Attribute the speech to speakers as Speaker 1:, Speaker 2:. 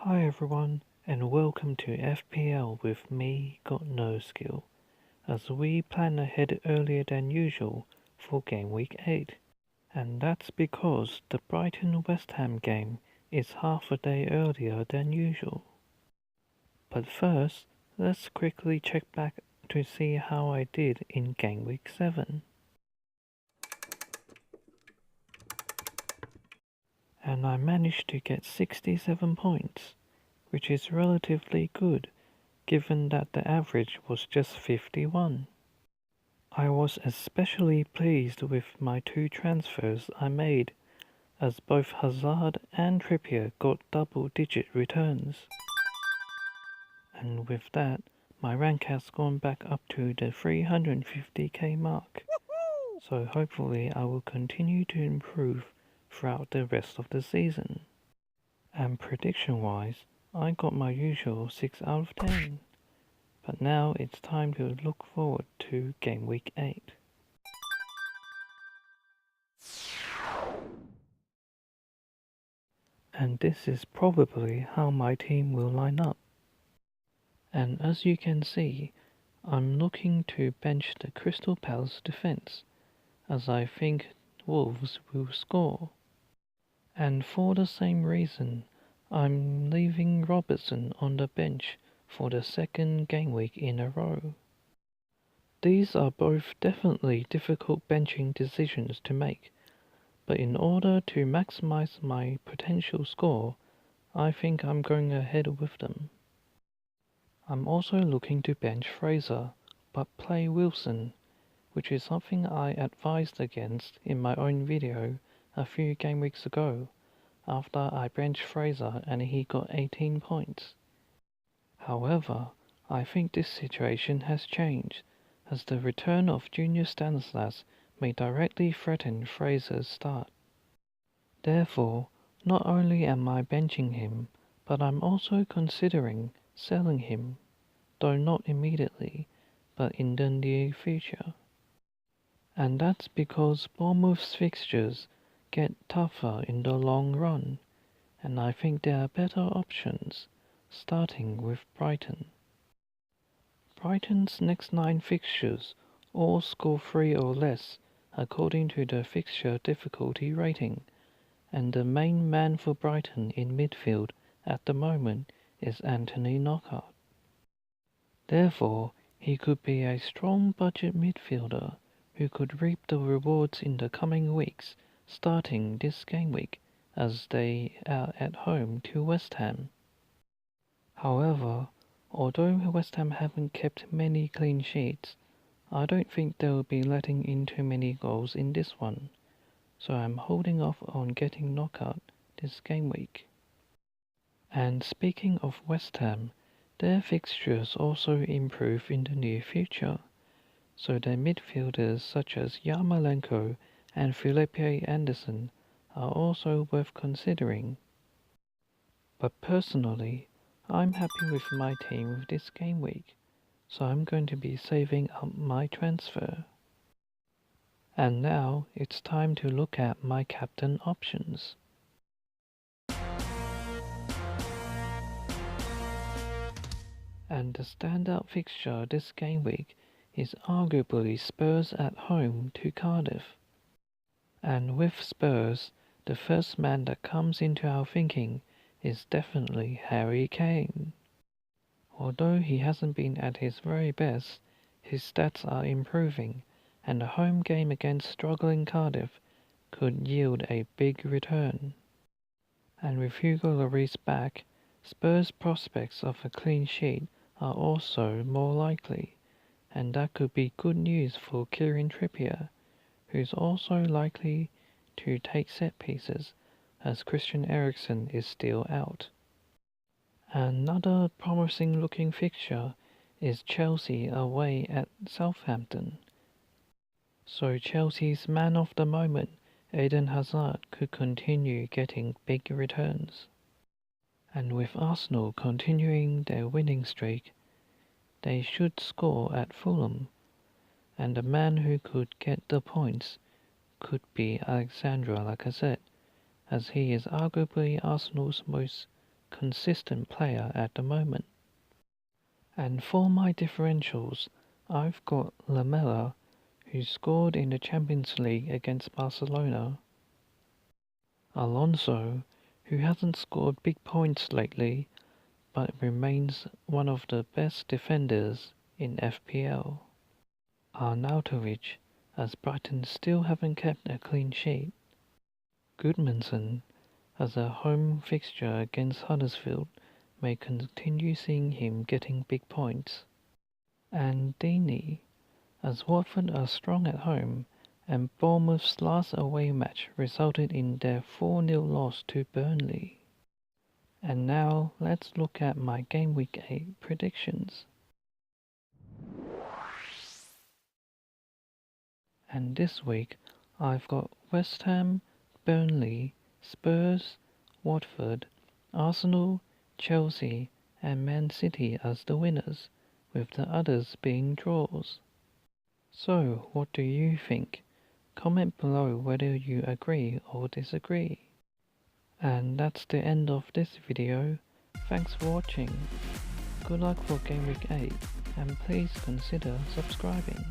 Speaker 1: Hi everyone, and welcome to FPL with me, Got No Skill, as we plan ahead earlier than usual for game week 8. And that's because the Brighton West Ham game is half a day earlier than usual. But first, let's quickly check back to see how I did in game week 7. And I managed to get 67 points, which is relatively good given that the average was just 51. I was especially pleased with my two transfers I made, as both Hazard and Trippier got double-digit returns. And with that, my rank has gone back up to the 350k mark. So hopefully I will continue to improve throughout the rest of the season. And prediction-wise, I got my usual 6 out of 10. But now it's time to look forward to game week 8. And this is probably how my team will line up. And as you can see, I'm looking to bench the Crystal Palace defence, as I think Wolves will score. And for the same reason, I'm leaving Robertson on the bench for the second game week in a row. These are both definitely difficult benching decisions to make, but in order to maximize my potential score, I think I'm going ahead with them. I'm also looking to bench Fraser, but play Wilson, which is something I advised against in my own video a few game weeks ago, after I benched Fraser and he got 18 points. However, I think this situation has changed, as the return of Junior Stanislas may directly threaten Fraser's start. Therefore, not only am I benching him, but I'm also considering selling him, though not immediately, but in the near future. And that's because Bournemouth's fixtures get tougher in the long run, and I think there are better options, starting with Brighton. Brighton's next 9 fixtures all score 3 or less according to the fixture difficulty rating, and the main man for Brighton in midfield at the moment is Anthony Knockaert. Therefore, he could be a strong budget midfielder who could reap the rewards in the coming weeks, starting this game week as they are at home to West Ham. However, although West Ham haven't kept many clean sheets, I don't think they'll be letting in too many goals in this one, so I'm holding off on getting Knockaert this game week. And speaking of West Ham, their fixtures also improve in the near future, so their midfielders such as Yarmolenko and Felipe Anderson are also worth considering. But personally, I'm happy with my team with this game week, so I'm going to be saving up my transfer. And now it's time to look at my captain options. And the standout fixture this game week is arguably Spurs at home to Cardiff. And with Spurs, the first man that comes into our thinking is definitely Harry Kane. Although he hasn't been at his very best, his stats are improving, and a home game against struggling Cardiff could yield a big return. And with Hugo Lloris back, Spurs' prospects of a clean sheet are also more likely, and that could be good news for Kieran Trippier, who's also likely to take set pieces as Christian Eriksen is still out. Another promising looking fixture is Chelsea away at Southampton. So Chelsea's man of the moment, Eden Hazard, could continue getting big returns. And with Arsenal continuing their winning streak, they should score at Fulham, and the man who could get the points could be Alexandre Lacazette, as he is arguably Arsenal's most consistent player at the moment. And for my differentials, I've got Lamela, who scored in the Champions League against Barcelona, Alonso, who hasn't scored big points lately, but remains one of the best defenders in FPL, Arnautovic, as Brighton still haven't kept a clean sheet, Goodmanson, as a home fixture against Huddersfield may continue seeing him getting big points, and Deeney, as Watford are strong at home and Bournemouth's last away match resulted in their 4-0 loss to Burnley. And now let's look at my Game Week 8 predictions. And this week I've got West Ham, Burnley, Spurs, Watford, Arsenal, Chelsea and Man City as the winners, with the others being draws. So what do you think? Comment below whether you agree or disagree. And that's the end of this video. Thanks for watching. Good luck for Game Week 8 and please consider subscribing.